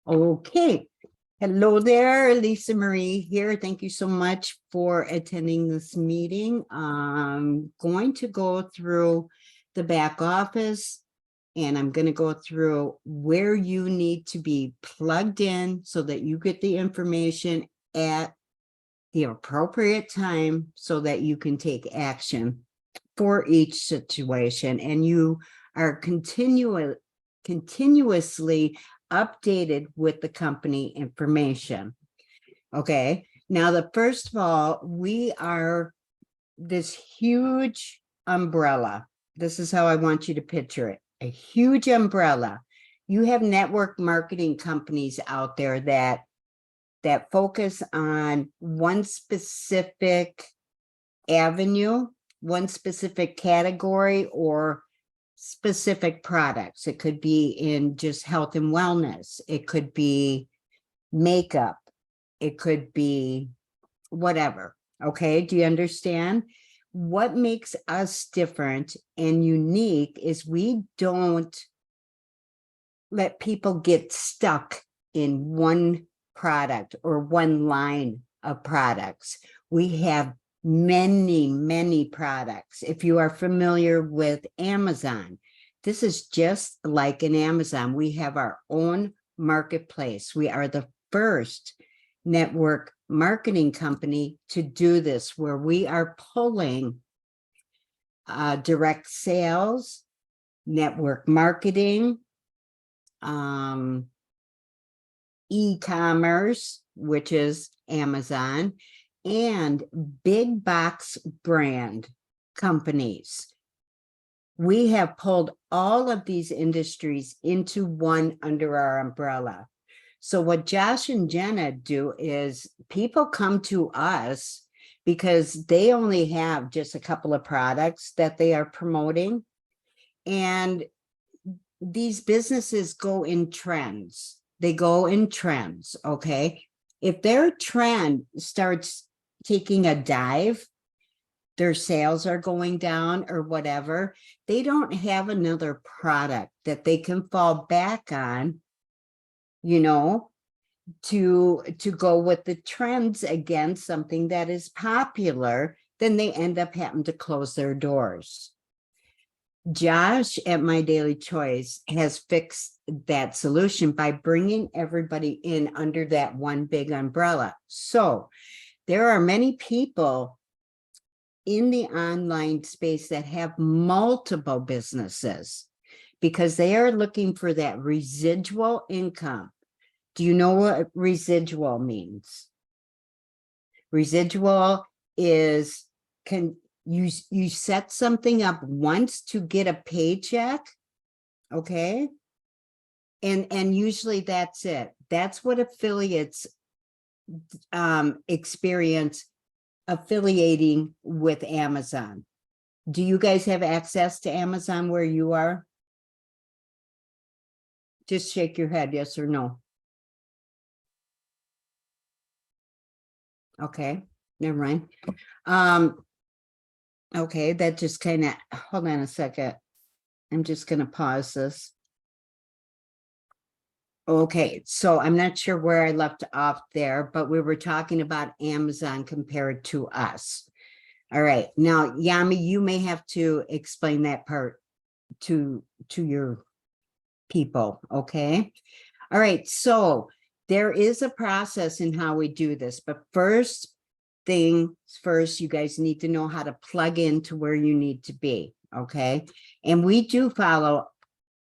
Okay. Hello there, Lisa Marie here. Thank you so much for attending this meeting. I'm going to go through the back office and I'm going to go through where you need to be plugged in so that you get the information at the appropriate time so that you can take action for each situation, and you are continuously updated with the company information. Okay, now first of all, we are this huge umbrella. This is how I want you to picture it, a huge umbrella. You have network marketing companies out there that focus on one specific avenue, one specific category, or specific products. It could be in just health and wellness. It could be makeup. It could be whatever. Okay, do you understand? What makes us different and unique is we don't let people get stuck in one product or one line of products. We have many products. If you are familiar with Amazon, this is just like an Amazon. We have our own marketplace. We are the first network marketing company to do this, where we are pulling direct sales, network marketing, e-commerce, which is Amazon, and big box brand companies. We have pulled all of these industries into one under our umbrella. So what Josh and Jenna do is people come to us because they only have just a couple of products that they are promoting. And these businesses go in trends. They go in trends, okay? If their trend starts taking a dive, their sales are going down or whatever, they don't have another product that they can fall back on, you know, to go with the trends against something that is popular, then they end up having to close their doors. Josh at My Daily Choice has fixed that solution by bringing everybody in under that one big umbrella. So there are many people in the online space that have multiple businesses because they are looking for that residual income. Do you know what residual means? Residual is you set something up once to get a paycheck, okay? And usually that's it. That's what affiliates experience affiliating with Amazon. Do you guys have access to Amazon where you are? Just shake your head, yes or no. Okay, never mind. Okay, that just kind of, hold on a second. I'm just going to pause this. Okay, so I'm not sure where I left off there, but we were talking about Amazon compared to us. All right, now, Yami, you may have to explain that part to your people, okay? All right, so there is a process in how we do this, but first things first, you guys need to know how to plug into where you need to be, okay? And we do follow,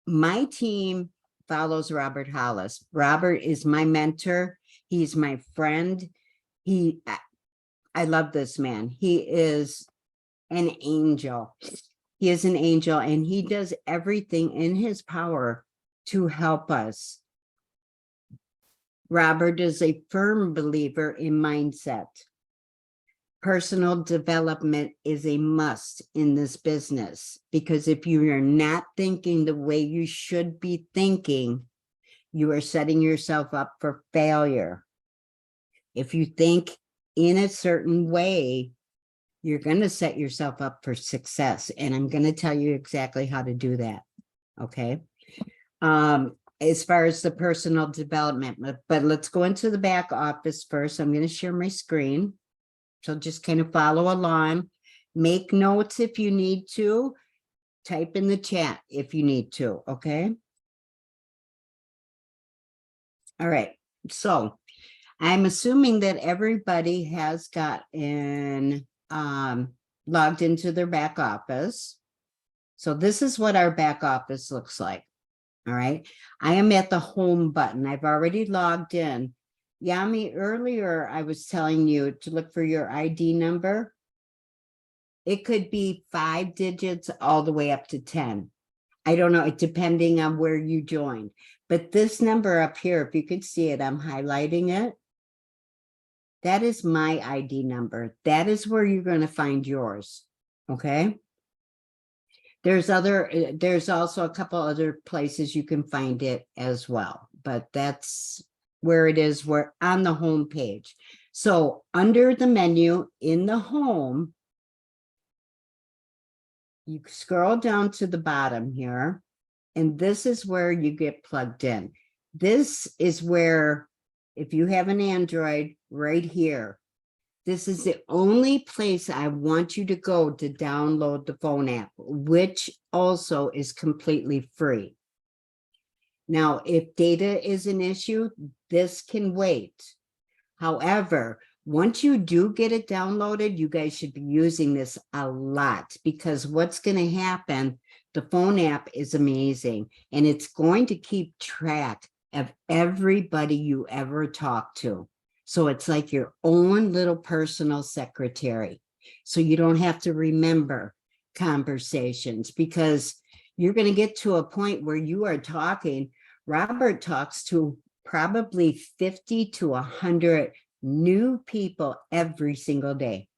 my team follows Robert Hollis. Robert is my mentor. He's my friend. I love this man. He is an angel. He is an angel, and he does everything in his power to help us. Robert is a firm believer in mindset. Personal development is a must in this business, because if you are not thinking the way you should be thinking, you are setting yourself up for failure. If you think in a certain way, you're going to set yourself up for success. And I'm going to tell you exactly how to do that. Okay. as far as the personal development, but let's go into the back office first. I'm going to share my screen. So just kind of follow along, make notes if you need to, type in the chat if you need to, okay? All right, so I'm assuming that everybody has gotten logged into their back office. So this is what our back office looks like. All right, I am at the home button. I've already logged in. Yami, earlier I was telling you to look for your ID number. It could be 5 digits all the way up to 10. I don't know, depending on where you joined. But this number up here, if you could see it, I'm highlighting it. That is my ID number. That is where you're going to find yours. Okay. There's also a couple other places you can find it as well, but that's where it is. We're on the home page. So under the menu in the home, you scroll down to the bottom here, and this is where you get plugged in. This is where, if you have an Android right here, this is the only place I want you to go to download the phone app, which also is completely free. Now, if data is an issue, this can wait. However, once you do get it downloaded, you guys should be using this a lot, because what's going to happen, the phone app is amazing, and it's going to keep track of everybody you ever talk to. So it's like your own little personal secretary. So you don't have to remember conversations, because you're going to get to a point where you are talking. Robert talks to probably 50 to 100 new people every single day.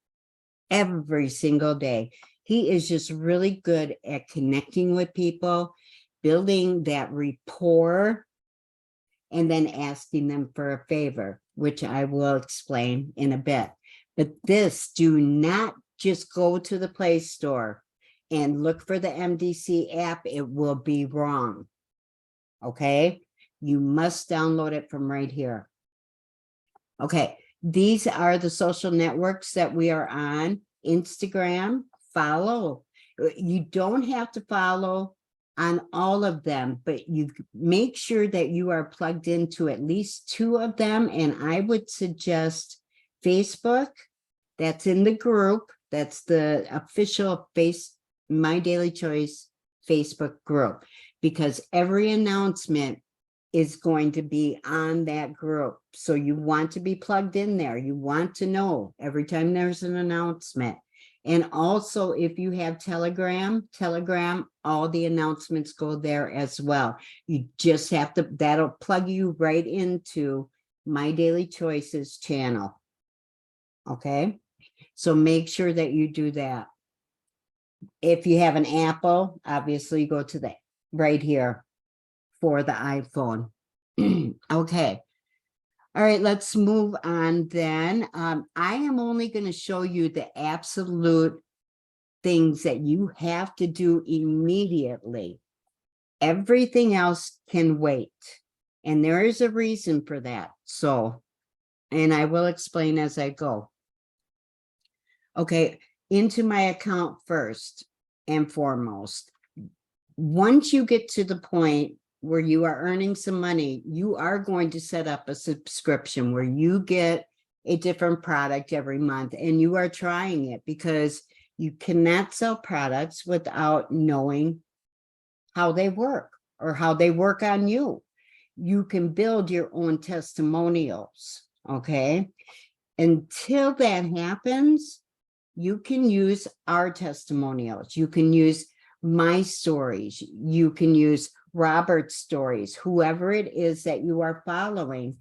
Every single day. He is just really good at connecting with people, building that rapport, and then asking them for a favor, which I will explain in a bit. But this, do not just go to the Play Store and look for the MDC app. It will be wrong. Okay? You must download it from right here. Okay, these are the social networks that we are on. Instagram, follow. You don't have to follow on all of them, but you make sure that you are plugged into at least 2 of them. And I would suggest Facebook. That's in the group. That's the official My Daily Choice Facebook group, because every announcement is going to be on that group. So you want to be plugged in there. You want to know every time there's an announcement. And also, if you have Telegram, all the announcements go there as well. You just have to, that'll plug you right into My Daily Choices channel. Okay, so make sure that you do that. If you have an Apple, obviously go to the right here for the iPhone. Okay. All right, let's move on then. I am only going to show you the absolute things that you have to do immediately. Everything else can wait. And there is a reason for that. So, and I will explain as I go. Okay, into my account first and foremost. Once you get to the point where you are earning some money, you are going to set up a subscription where you get a different product every month, and you are trying it, because you cannot sell products without knowing how they work or how they work on you. You can build your own testimonials, okay? Until that happens, you can use our testimonials. You can use my stories. You can use Robert's stories, whoever it is that you are following.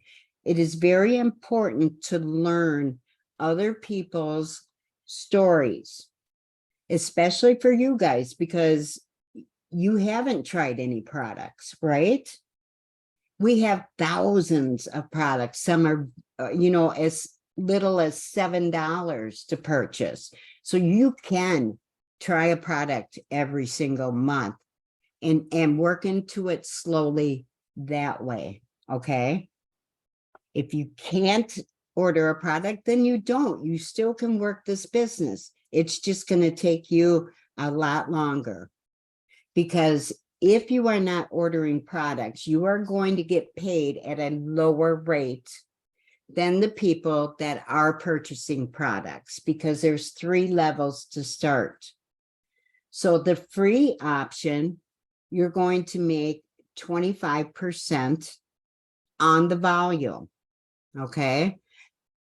It is very important to learn other people's stories, especially for you guys, because you haven't tried any products, right? We have thousands of products. Some are, as little as $7 to purchase. So you can try a product every single month and work into it slowly that way. Okay. If you can't order a product, then you don't. You still can work this business. It's just going to take you a lot longer, because if you are not ordering products, you are going to get paid at a lower rate than the people that are purchasing products, because there's 3 levels to start. So the free option, you're going to make 25% on the volume. Okay.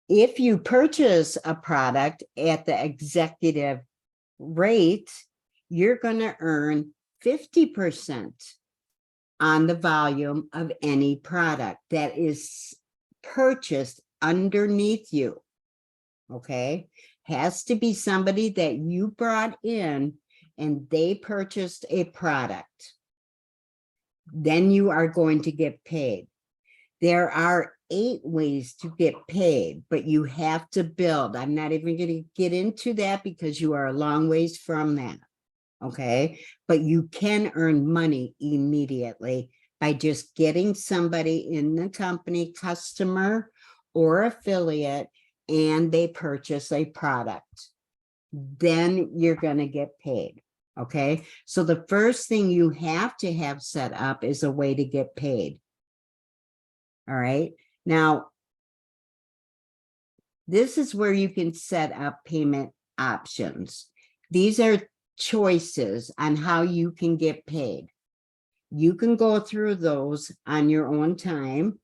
If you purchase a product at the executive rate, you're going to earn 50% on the volume of any product that is purchased underneath you. Okay. Has to be somebody that you brought in and they purchased a product. Then you are going to get paid. There are 8 ways to get paid, but you have to build. I'm not even going to get into that because you are a long ways from that. Okay. But you can earn money immediately by just getting somebody in the company, customer or affiliate, and they purchase a product. Then you're going to get paid. Okay. So the first thing you have to have set up is a way to get paid. All right. Now, this is where you can set up payment options. These are choices on how you can get paid. You can go through those on your own time.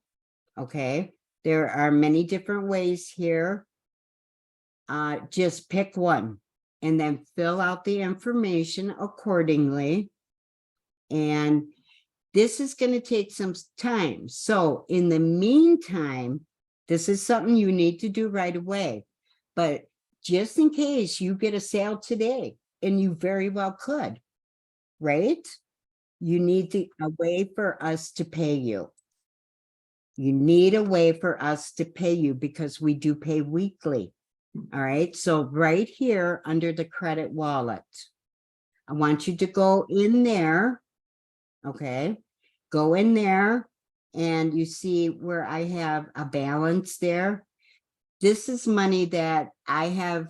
Okay. There are many different ways here. Just pick one and then fill out the information accordingly. And this is going to take some time. So in the meantime, this is something you need to do right away. But just in case you get a sale today, and you very well could, right? You need a way for us to pay you. You need a way for us to pay you because we do pay weekly. All right. So right here under the credit wallet, I want you to go in there. Okay. Go in there and you see where I have a balance there. This is money that I have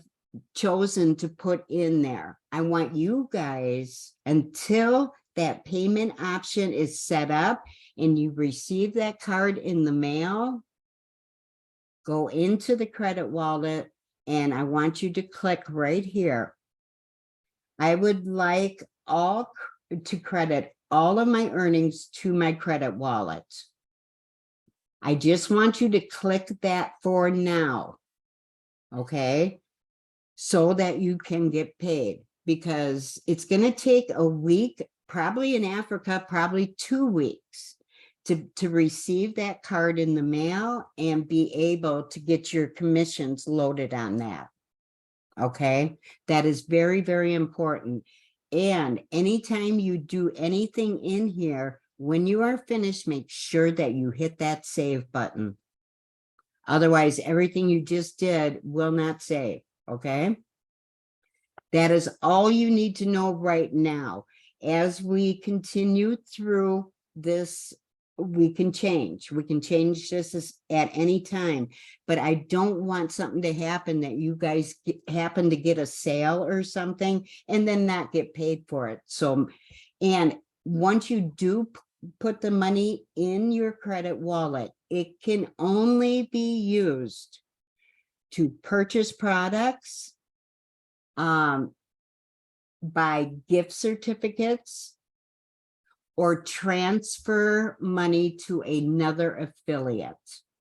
chosen to put in there. I want you guys, until that payment option is set up and you receive that card in the mail, go into the credit wallet and I want you to click right here. I would like to credit all of my earnings to my credit wallet. I just want you to click that for now. Okay. So that you can get paid, because it's going to take a week, probably in Africa, probably 2 weeks to receive that card in the mail and be able to get your commissions loaded on that. Okay. That is very, very important. And anytime you do anything in here, when you are finished, make sure that you hit that save button. Otherwise, everything you just did will not save. Okay. That is all you need to know right now. As we continue through this, we can change. We can change this at any time. But I don't want something to happen that you guys happen to get a sale or something and then not get paid for it. So, and once you do put the money in your credit wallet, it can only be used to purchase products, buy gift certificates, or transfer money to another affiliate.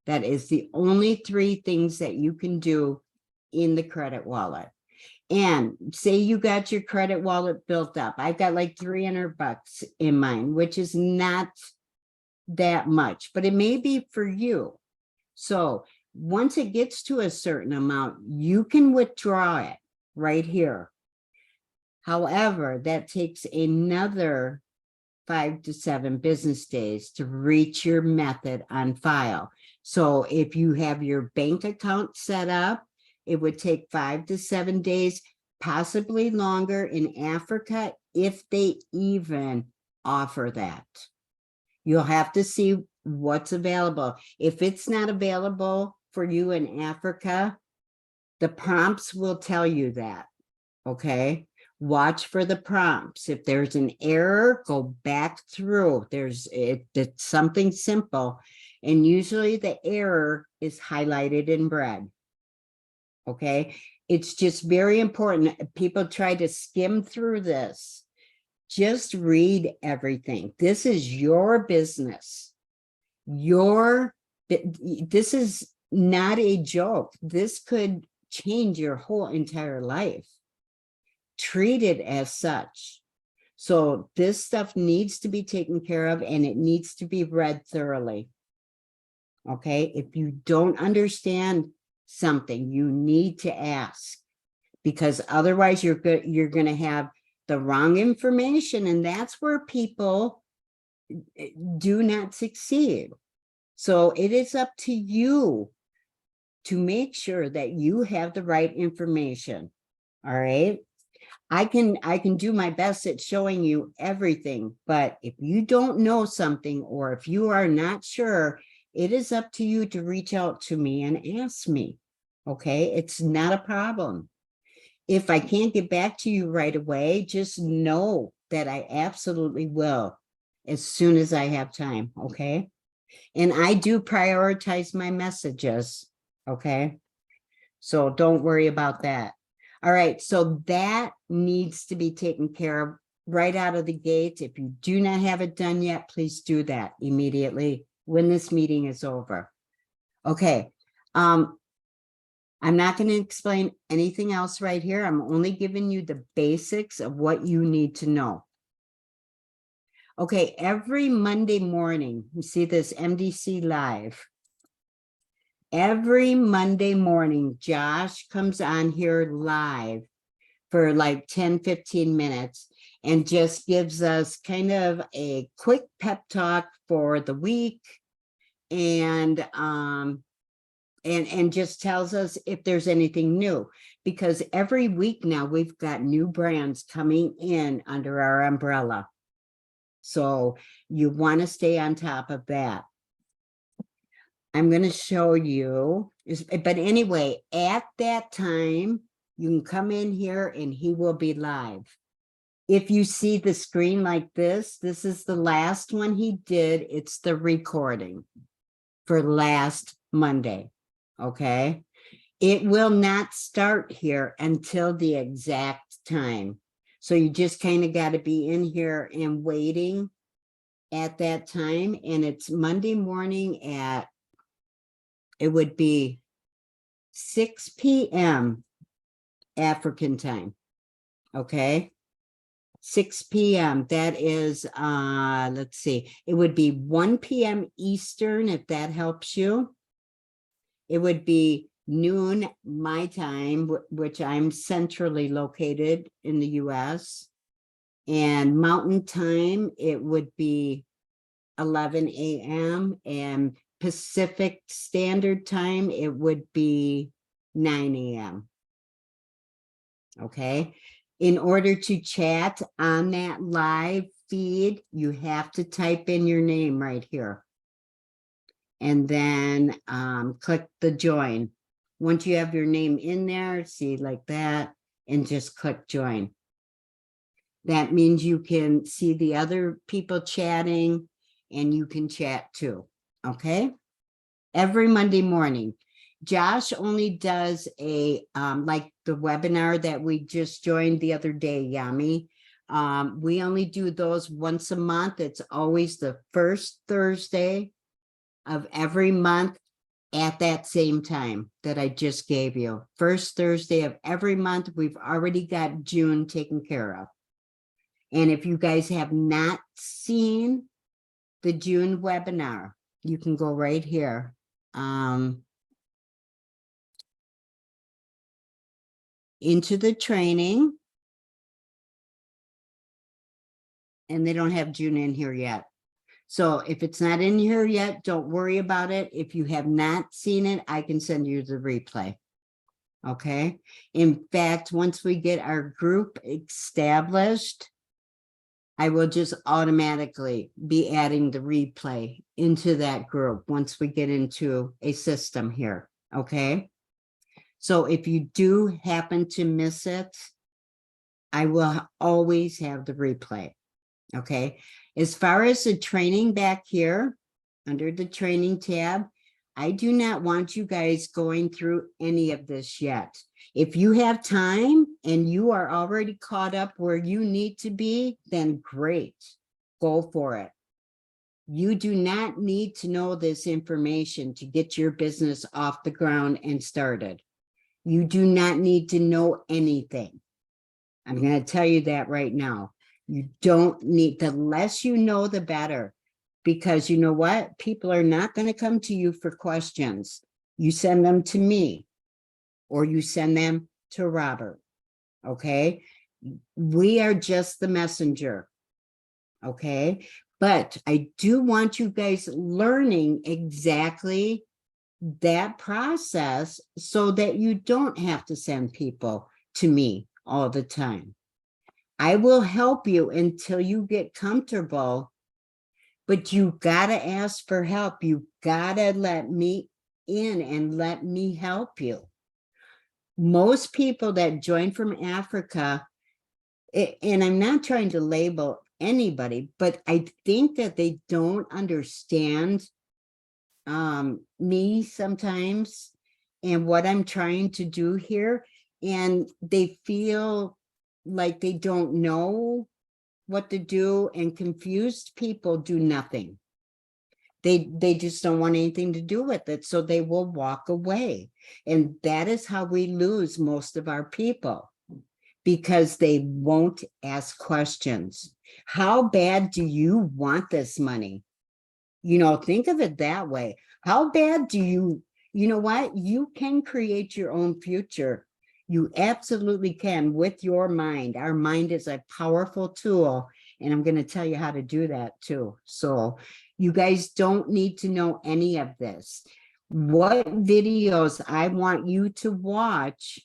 That is the only 3 things that you can do in the credit wallet. And say you got your credit wallet built up. I've got like $300 in mine, which is not that much, but it may be for you. So once it gets to a certain amount, you can withdraw it right here. However, that takes another 5 to 7 business days to reach your method on file. So if you have your bank account set up, it would take 5 to 7 days, possibly longer in Africa, if they even offer that. You'll have to see what's available. If it's not available for you in Africa, the prompts will tell you that, okay? Watch for the prompts. If there's an error, go back through. It's something simple, and usually the error is highlighted in red, okay? It's just very important. People try to skim through this. Just read everything. This is your business. This is not a joke. This could change your whole entire life. Treat it as such. So this stuff needs to be taken care of, and it needs to be read thoroughly. Okay, if you don't understand something, you need to ask, because otherwise you're going to have the wrong information, and that's where people do not succeed. So it is up to you to make sure that you have the right information. All right. I can do my best at showing you everything, but if you don't know something, or if you are not sure, it is up to you to reach out to me and ask me. Okay. It's not a problem. If I can't get back to you right away, just know that I absolutely will as soon as I have time. Okay. And I do prioritize my messages. Okay. So don't worry about that. All right. So that needs to be taken care of right out of the gate. If you do not have it done yet, please do that immediately when this meeting is over. Okay. I'm not going to explain anything else right here. I'm only giving you the basics of what you need to know. Okay, every Monday morning, you see this MDC Live. Every Monday morning, Josh comes on here live for like 10, 15 minutes and just gives us kind of a quick pep talk for the week, and just tells us if there's anything new, because every week now we've got new brands coming in under our umbrella. So you want to stay on top of that. I'm going to show you, but anyway, at that time, you can come in here and he will be live. If you see the screen like this is the last one he did. It's the recording for last Monday. Okay. It will not start here until the exact time. So you just kind of got to be in here and waiting at that time. And it's Monday morning at, it would be 6 p.m. African time. Okay. 6 p.m. That is, let's see, it would be 1 p.m. Eastern, if that helps you. It would be noon my time, which I'm centrally located in the US. And Mountain time, it would be 11 a.m. And Pacific Standard Time, it would be 9 a.m. Okay. In order to chat on that live feed, you have to type in your name right here. And then click the join. Once you have your name in there, see like that, and just click join. That means you can see the other people chatting and you can chat too. Okay. Every Monday morning. Josh only does a, like the webinar that we just joined the other day, Yami. We only do those once a month. It's always the first Thursday of every month at that same time that I just gave you. First Thursday of every month. We've already got June taken care of. And if you guys have not seen the June webinar, you can go right here. Into the training. And they don't have June in here yet. So if it's not in here yet, don't worry about it. If you have not seen it, I can send you the replay. Okay. In fact, once we get our group established, I will just automatically be adding the replay into that group once we get into a system here, okay? So if you do happen to miss it, I will always have the replay, okay? As far as the training back here, under the training tab, I do not want you guys going through any of this yet. If you have time and you are already caught up where you need to be, then great, go for it. You do not need to know this information to get your business off the ground and started. You do not need to know anything. I'm going to tell you that right now. You don't need, the less you know, the better. Because you know what? People are not going to come to you for questions. You send them to me or you send them to Robert. Okay. We are just the messenger. Okay. But I do want you guys learning exactly that process so that you don't have to send people to me all the time. I will help you until you get comfortable. But you got to ask for help. You got to let me in and let me help you. Most people that join from Africa, and I'm not trying to label anybody, but I think that they don't understand me sometimes and what I'm trying to do here. And they feel like they don't know what to do, and confused people do nothing. They just don't want anything to do with it, so they will walk away. And that is how we lose most of our people, because they won't ask questions. How bad do you want this money? You know, think of it that way. How bad do you know what? You can create your own future. You absolutely can with your mind. Our mind is a powerful tool, and I'm going to tell you how to do that too. So you guys don't need to know any of this. What videos I want you to watch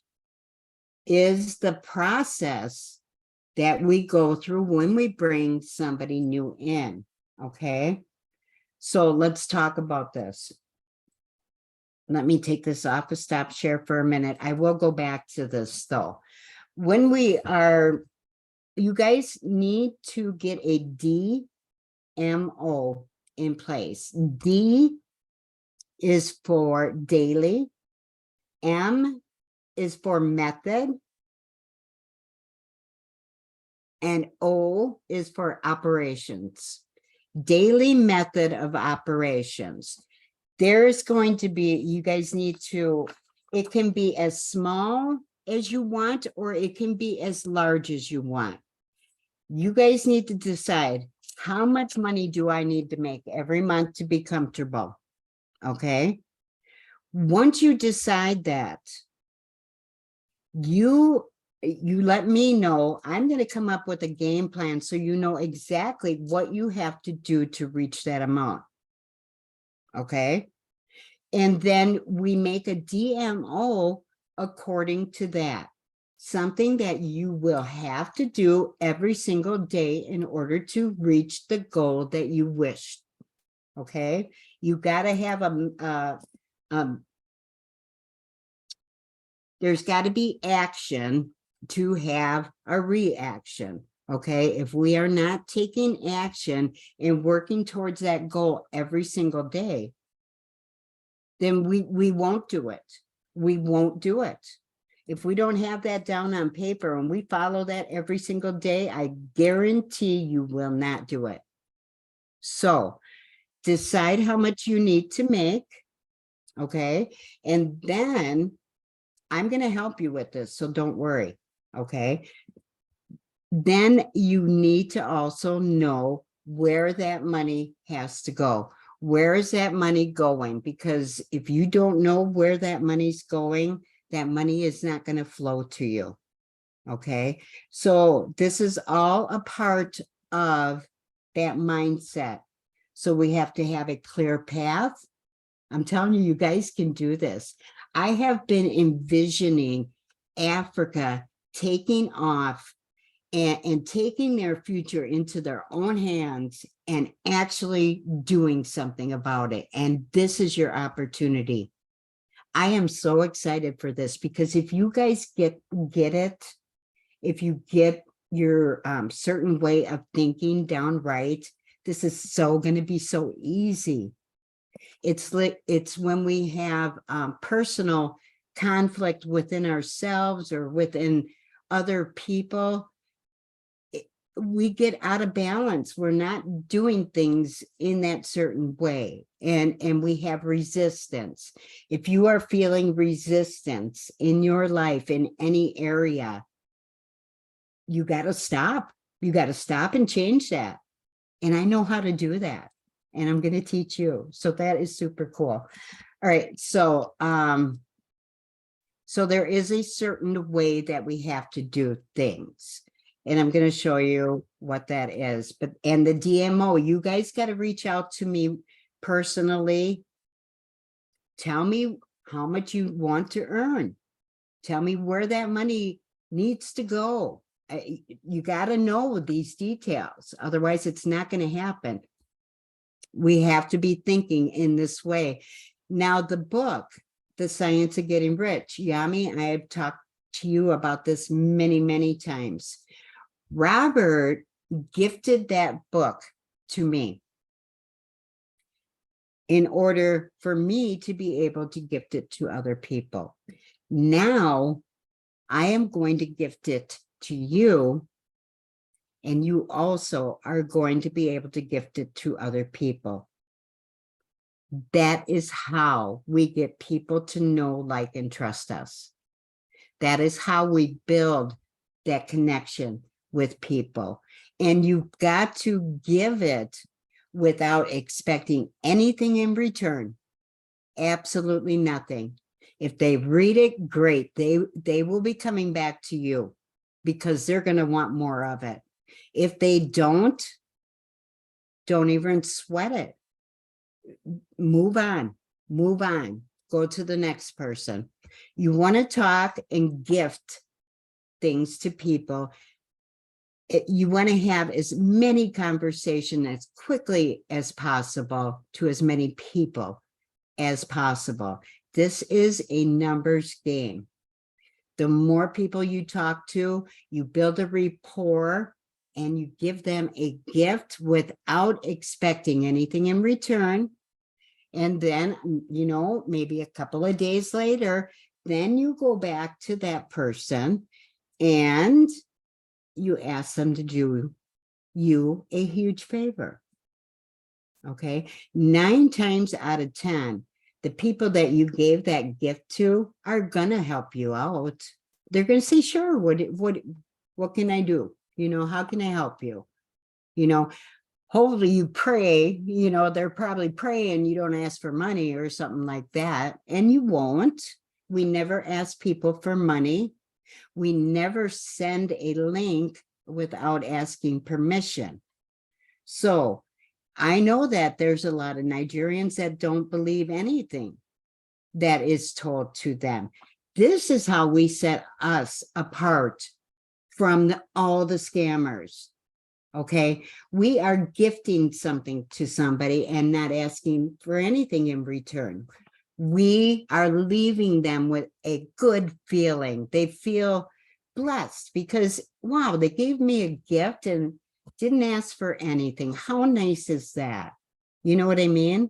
is the process that we go through when we bring somebody new in, okay? So let's talk about this. Let me take this off a stop share for a minute. I will go back to this though. When we are, you guys need to get a DMO in place. D is for daily. M is for method. And O is for operations. Daily method of operations. There is going to be, you guys need to, it can be as small as you want, or it can be as large as you want. You guys need to decide, how much money do I need to make every month to be comfortable? Okay. Once you decide that, you let me know. I'm going to come up with a game plan so you know exactly what you have to do to reach that amount. Okay. And then we make a DMO according to that. Something that you will have to do every single day in order to reach the goal that you wish. Okay. You got to have there's got to be action to have a reaction. Okay. If we are not taking action and working towards that goal every single day, then we won't do it. We won't do it. If we don't have that down on paper and we follow that every single day, I guarantee you will not do it. So decide how much you need to make. Okay. And then I'm going to help you with this, so don't worry. Okay. Then you need to also know where that money has to go. Where is that money going? Because if you don't know where that money's going, that money is not going to flow to you. Okay. So this is all a part of that mindset. So we have to have a clear path. I'm telling you, you guys can do this. I have been envisioning Africa taking off and taking their future into their own hands and actually doing something about it. And this is your opportunity. I am so excited for this, because if you guys get it, if you get your certain way of thinking down right, this is so going to be so easy. It's like, it's when we have personal conflict within ourselves or within other people, we get out of balance. We're not doing things in that certain way, and we have resistance. If you are feeling resistance in your life in any area, you got to stop. You got to stop and change that. And I know how to do that, and I'm going to teach you. So that is super cool. All right, so so there is a certain way that we have to do things. And I'm going to show you what that is. But, and the DMO, you guys got to reach out to me personally. Tell me how much you want to earn. Tell me where that money needs to go. You got to know these details. Otherwise, it's not going to happen. We have to be thinking in this way. Now, the book, The Science of Getting Rich, Yami, I have talked to you about this many, many times. Robert gifted that book to me in order for me to be able to gift it to other people. Now, I am going to gift it to you, and you also are going to be able to gift it to other people. That is how we get people to know, like, and trust us. That is how we build that connection with people. And you've got to give it without expecting anything in return. Absolutely nothing. If they read it, great. They will be coming back to you because they're going to want more of it. If they don't even sweat it. Move on, go to the next person. You want to talk and gift things to people. You want to have as many conversations as quickly as possible to as many people as possible. This is a numbers game. The more people you talk to, you build a rapport, and you give them a gift without expecting anything in return. And then, you know, maybe a couple of days later, then you go back to that person and you ask them to do you a huge favor. Okay. 9 times out of 10, the people that you gave that gift to are going to help you out. They're going to say, sure, what can I do? You know, how can I help you? You know, hopefully you pray, you know, they're probably praying you don't ask for money or something like that. And you won't. We never ask people for money. We never send a link without asking permission. So I know that there's a lot of Nigerians that don't believe anything that is told to them. This is how we set us apart from all the scammers. Okay, we are gifting something to somebody and not asking for anything in return. We are leaving them with a good feeling. They feel blessed because, wow, they gave me a gift and didn't ask for anything. How nice is that? You know what I mean?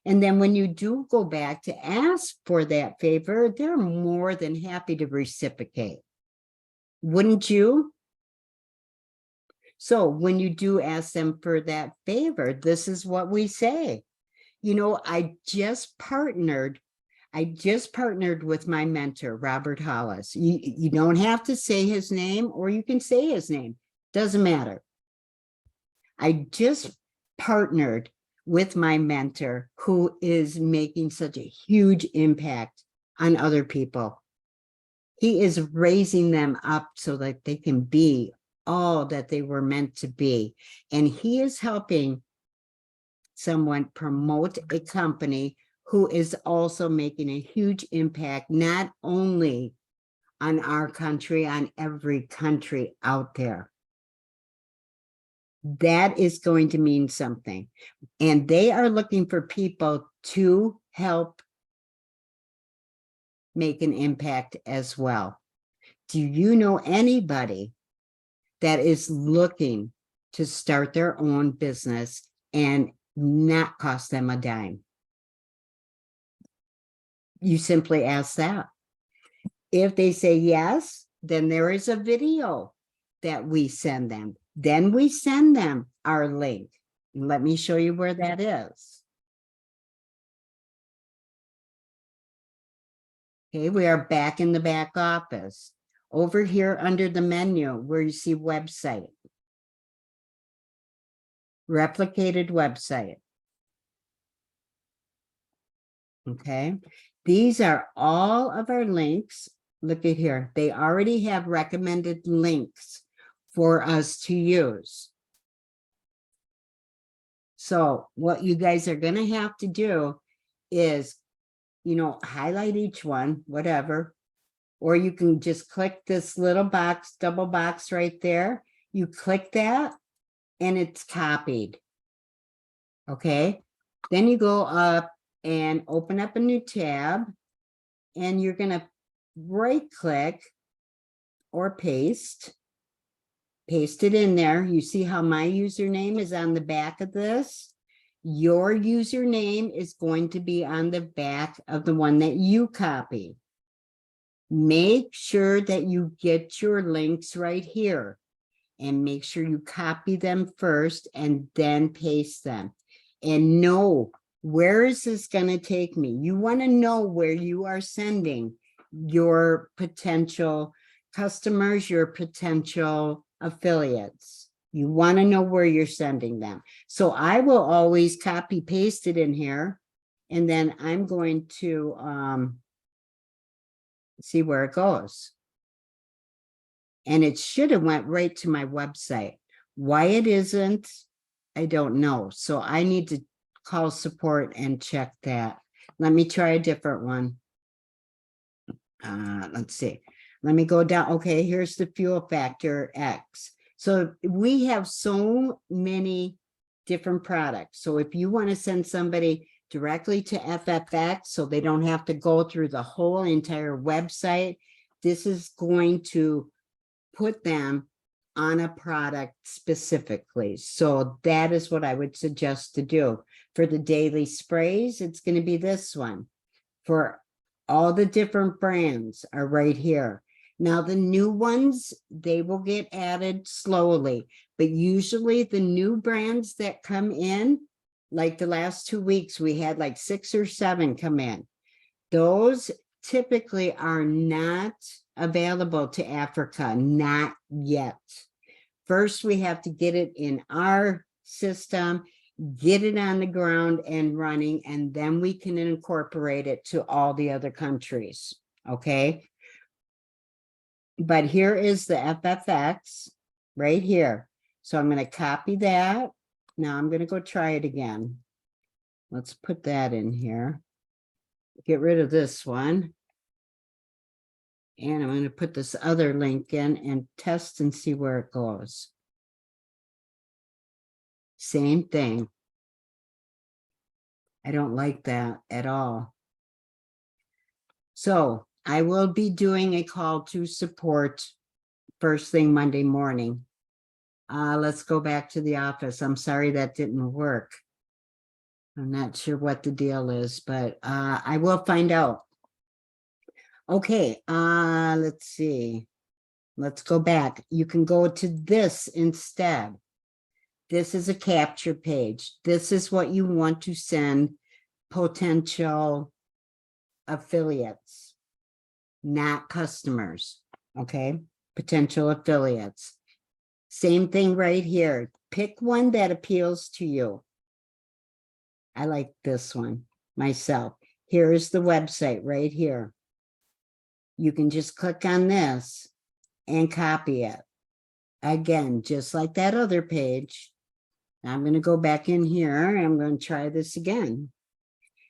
And then when you do go back to ask for that favor, they're more than happy to reciprocate. Wouldn't you? So when you do ask them for that favor, this is what we say. You know, I just partnered with my mentor, Robert Hollis. You don't have to say his name, or you can say his name. Doesn't matter. I just partnered with my mentor, who is making such a huge impact on other people. He is raising them up so that they can be all that they were meant to be. And he is helping someone promote a company who is also making a huge impact, not only on our country, on every country out there. That is going to mean something. And they are looking for people to help make an impact as well. Do you know anybody that is looking to start their own business and not cost them a dime? You simply ask that. If they say yes, then there is a video that we send them. Then we send them our link. Let me show you where that is. Okay, we are back in the back office. Over here under the menu where you see website. Replicated website. Okay, these are all of our links. Look at here. They already have recommended links for us to use. So what you guys are going to have to do is, highlight each one, whatever, or you can just click this little box, double box right there. You click that and it's copied. Okay. Then you go up and open up a new tab and you're going to right click or paste it in there. You see how my username is on the back of this? Your username is going to be on the back of the one that you copy. Make sure that you get your links right here and make sure you copy them first and then paste them. And know, where is this going to take me? You want to know where you are sending your potential customers, your potential affiliates. You want to know where you're sending them. So I will always copy paste it in here. And then I'm going to see where it goes. And it should have went right to my website. Why it isn't, I don't know. So I need to call support and check that. Let me try a different one. Let's see. Let me go down. Okay, here's the fuel factor X. So we have so many different products. So if you want to send somebody directly to FFX so they don't have to go through the whole entire website, this is going to put them on a product specifically. So that is what I would suggest to do. For the daily sprays, it's going to be this one. For all the different brands are right here. Now the new ones, they will get added slowly, but usually the new brands that come in, like the last 2 weeks, we had like 6 or 7 come in. Those typically are not available to Africa, not yet. First, we have to get it in our system, get it on the ground and running, and then we can incorporate it to all the other countries, okay? But here is the FFX right here. So I'm going to copy that. Now I'm going to go try it again. Let's put that in here. Get rid of this one. And I'm going to put this other link in and test and see where it goes. Same thing. I don't like that at all. So I will be doing a call to support first thing Monday morning. Let's go back to the office. I'm sorry that didn't work. I'm not sure what the deal is, but I will find out. Okay, let's see. Let's go back. You can go to this instead. This is a capture page. This is what you want to send potential affiliates, not customers, okay? Potential affiliates. Same thing right here. Pick one that appeals to you. I like this one myself. Here is the website right here. You can just click on this and copy it. Again, just like that other page. I'm going to go back in here. I'm going to try this again.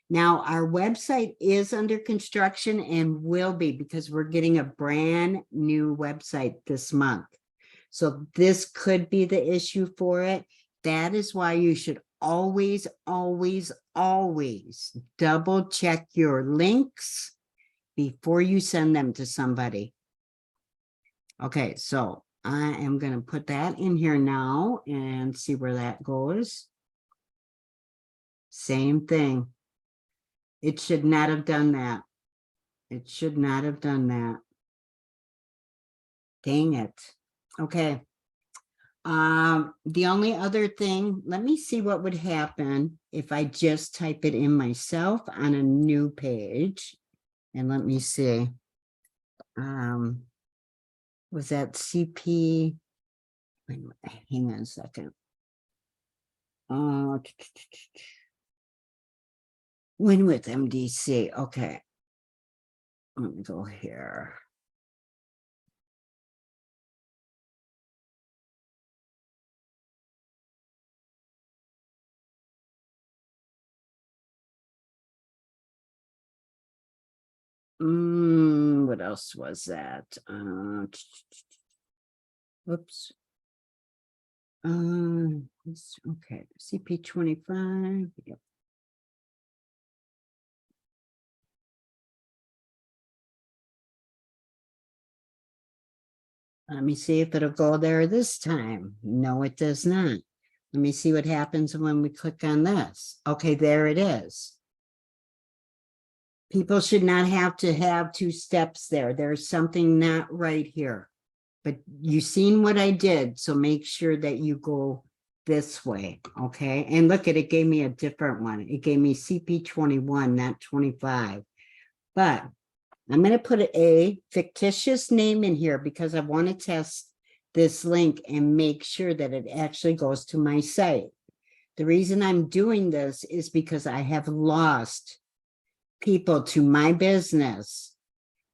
Now, our website is under construction and will be, because we're getting a brand new website this month. So this could be the issue for it. That is why you should always, always, always double check your links before you send them to somebody. Okay, so I am going to put that in here now and see where that goes. Same thing. It should not have done that. It should not have done that. Dang it. Okay. The only other thing, let me see what would happen if I just type it in myself on a new page. And let me see. Was that CP? Wait, hang on a second. Win with MDC. Okay. Let me go here. What else was that? Whoops. Okay, CP25. Yep. Let me see if it'll go there this time. No, it does not. Let me see what happens when we click on this. Okay, there it is. People should not have to have two steps there. There's something not right here. But you seen what I did, so make sure that you go this way, okay? And look at it, gave me a different one. It gave me CP21, not 25. But I'm going to put a fictitious name in here because I want to test this link and make sure that it actually goes to my site. The reason I'm doing this is because I have lost people to my business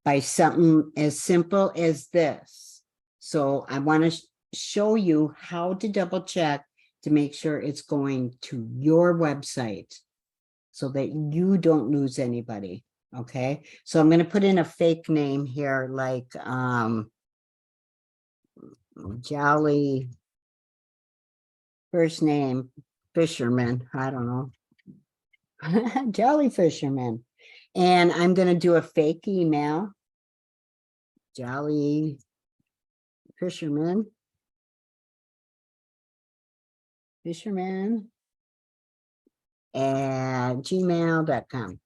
by something as simple as this. So I want to show you how to double check to make sure it's going to your website so that you don't lose anybody. Okay, so I'm going to put in a fake name here, like Jolly, first name Fisherman. I don't know. Jolly Fisherman. And I'm going to do a fake email. Jolly Fisherman. At gmail.com.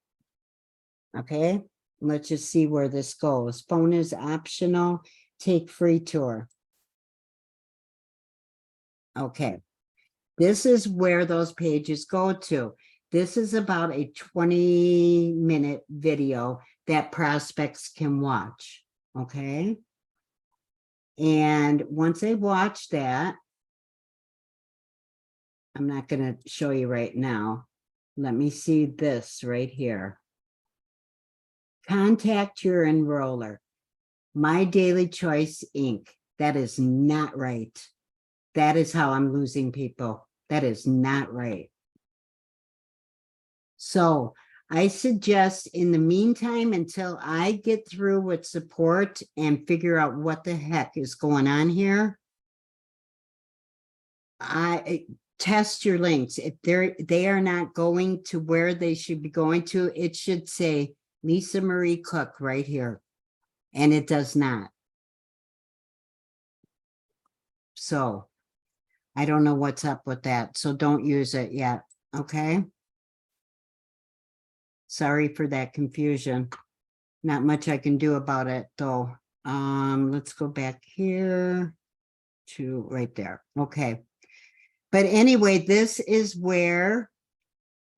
Okay, let's just see where this goes. Phone is optional. Take free tour. Okay, this is where those pages go to. This is about a 20-minute video that prospects can watch. Okay, and once they watch that, I'm not going to show you right now. Let me see this right here. Contact your enroller. My Daily Choice Inc. That is not right. That is how I'm losing people. That is not right. So I suggest in the meantime, until I get through with support and figure out what the heck is going on here, I test your links. If they are not going to where they should be going to, it should say Lisa Marie Cook right here. And it does not. So I don't know what's up with that. So don't use it yet. Okay. Sorry for that confusion. Not much I can do about it though. Let's go back here to right there. Okay. But anyway, this is where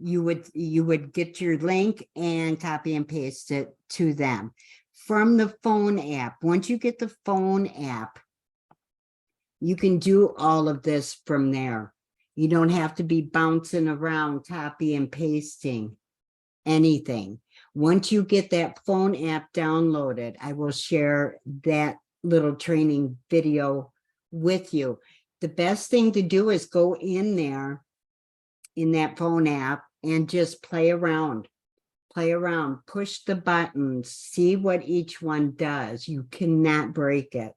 you would get your link and copy and paste it to them from the phone app. Once you get the phone app, you can do all of this from there. You don't have to be bouncing around, copy and pasting anything. Once you get that phone app downloaded, I will share that little training video with you. The best thing to do is go in there in that phone app and just play around. Play around, push the buttons, see what each one does. You cannot break it.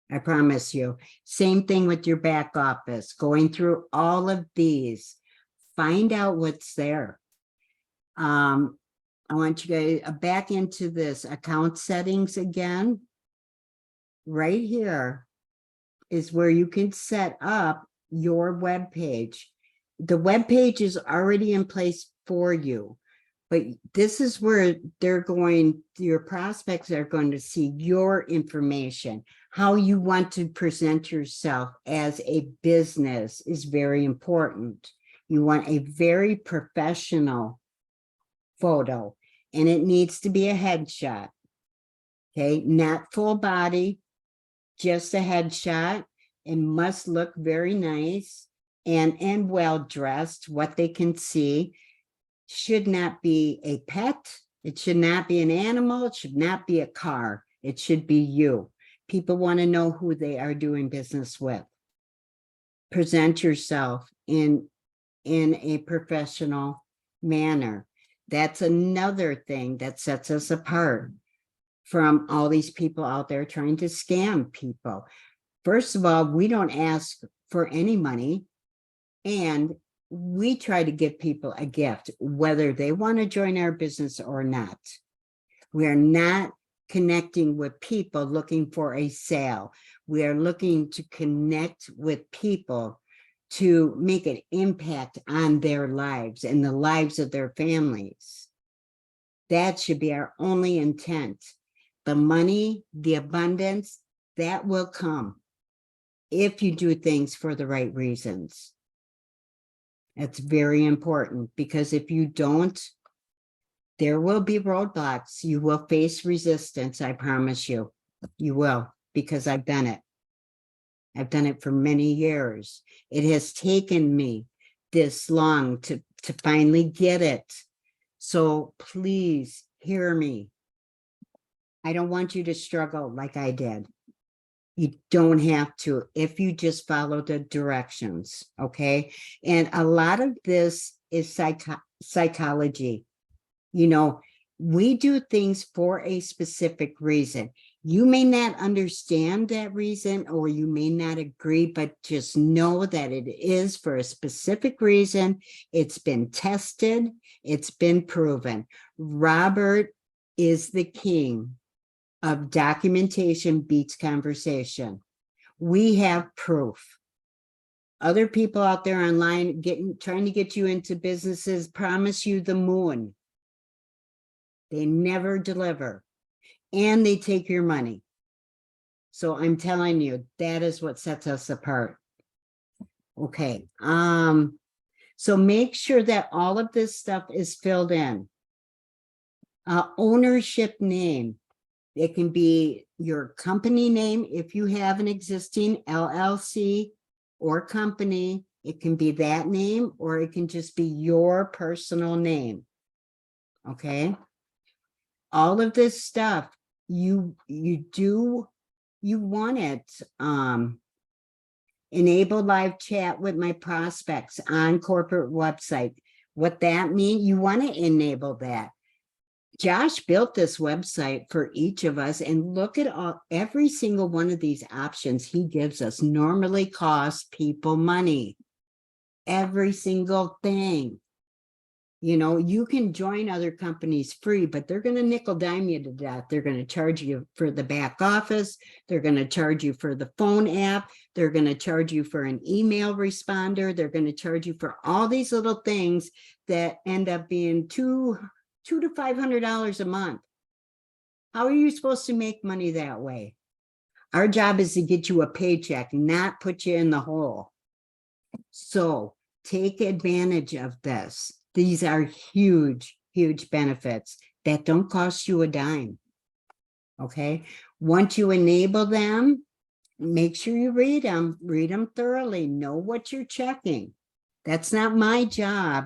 I promise you. Same thing with your back office, going through all of these, find out what's there. I want you guys back into this account settings again. Right here is where you can set up your web page. The web page is already in place for you, but this is where your prospects are going to see your information. How you want to present yourself as a business is very important. You want a very professional photo, and it needs to be a headshot. Okay, not full body, just a headshot. It must look very nice and well dressed, what they can see. Should not be a pet. It should not be an animal. It should not be a car. It should be you. People want to know who they are doing business with. Present yourself in a professional manner. That's another thing that sets us apart from all these people out there trying to scam people. First of all, we don't ask for any money, and we try to give people a gift, whether they want to join our business or not. We are not connecting with people looking for a sale. We are looking to connect with people to make an impact on their lives and the lives of their families. That should be our only intent. The money, the abundance, that will come if you do things for the right reasons. That's very important, because if you don't, there will be roadblocks. You will face resistance. I promise you, you will, because I've done it. I've done it for many years. It has taken me this long to finally get it. So please hear me. I don't want you to struggle like I did. You don't have to if you just follow the directions, okay? And a lot of this is psychology. You know, we do things for a specific reason. You may not understand that reason, or you may not agree, but just know that it is for a specific reason. It's been tested. It's been proven. Robert is the king of documentation beats conversation. We have proof. Other people out there online trying to get you into businesses promise you the moon. They never deliver, and they take your money. So I'm telling you, that is what sets us apart. Okay. So make sure that all of this stuff is filled in. Ownership name. It can be your company name if you have an existing LLC or company. It can be that name, or it can just be your personal name. Okay. All of this stuff, you want it. Enable live chat with my prospects on corporate website. What that means, you want to enable that. Josh built this website for each of us, and look at every single one of these options he gives us normally costs people money. Every single thing. You know, you can join other companies free, but they're going to nickel dime you to death. They're going to charge you for the back office. They're going to charge you for the phone app. They're going to charge you for an email responder. They're going to charge you for all these little things that end up being $200 to $500 a month. How are you supposed to make money that way? Our job is to get you a paycheck, not put you in the hole. So take advantage of this. These are huge, huge benefits that don't cost you a dime. Okay. Once you enable them, make sure you read them thoroughly, know what you're checking. That's not my job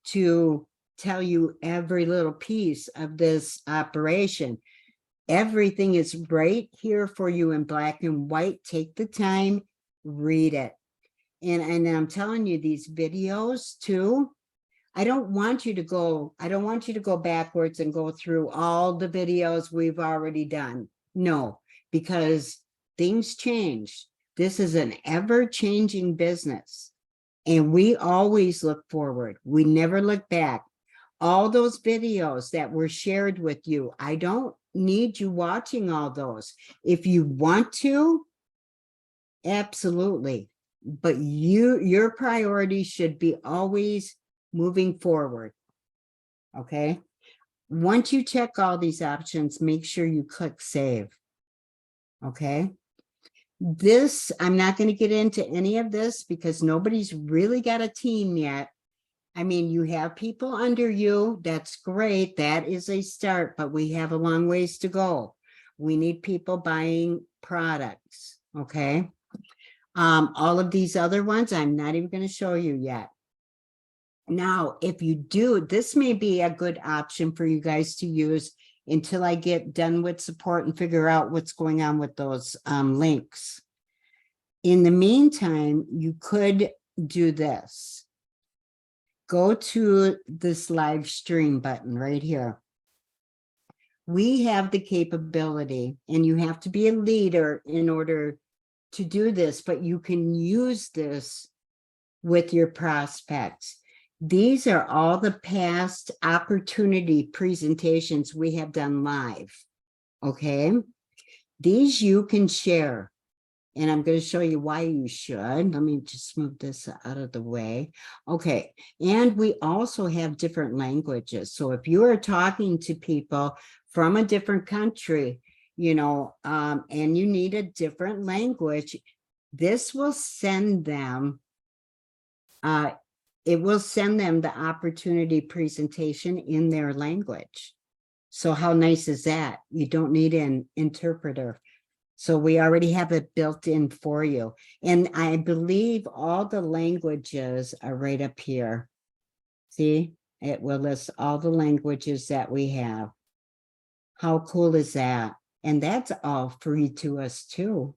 to tell you every little piece of this operation. Everything is right here for you in black and white. Take the time, read it. And I'm telling you, these videos too I don't want you to go backwards and go through all the videos we've already done. No, because things change. This is an ever-changing business. And we always look forward. We never look back. All those videos that were shared with you, I don't need you watching all those. If you want to, absolutely. But your priority should be always moving forward. Okay. Once you check all these options, make sure you click save. Okay. This, I'm not going to get into any of this because nobody's really got a team yet. I mean, you have people under you. That's great. That is a start, but we have a long ways to go. We need people buying products. Okay. All of these other ones, I'm not even going to show you yet. Now, if you do, this may be a good option for you guys to use until I get done with support and figure out what's going on with those links. In the meantime, you could do this. Go to this live stream button right here. We have the capability, and you have to be a leader in order to do this, but you can use this with your prospects. These are all the past opportunity presentations we have done live. Okay. These you can share. And I'm going to show you why you should. Let me just move this out of the way. Okay. And we also have different languages. So if you are talking to people from a different country, you know, and you need a different language, this will send them, it will send them the opportunity presentation in their language. So how nice is that? You don't need an interpreter. So we already have it built in for you. And I believe all the languages are right up here. See, it will list all the languages that we have. How cool is that? And that's all free to us too.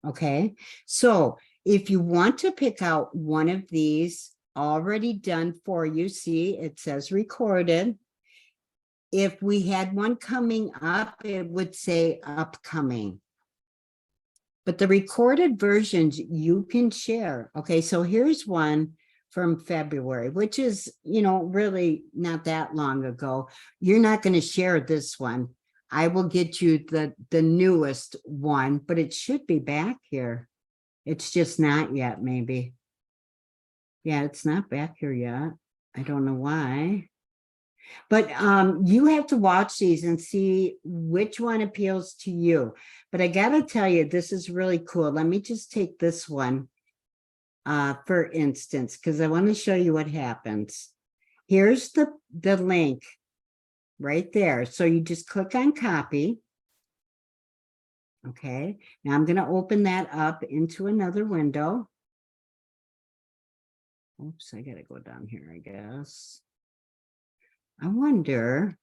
Okay. So if you want to pick out one of these already done for you, see, it says recorded. If we had one coming up, it would say upcoming. But the recorded versions you can share. Okay, so here's one from February, which is, you know, really not that long ago. You're not going to share this one. I will get you the newest one, but it should be back here. It's just not yet, maybe. Yeah, it's not back here yet. I don't know why. But you have to watch these and see which one appeals to you. But I got to tell you, this is really cool. Let me just take this one, for instance, because I want to show you what happens. Here's the link right there. So you just click on copy. Okay. Now I'm going to open that up into another window. Oops, I got to go down here, I guess. I wonder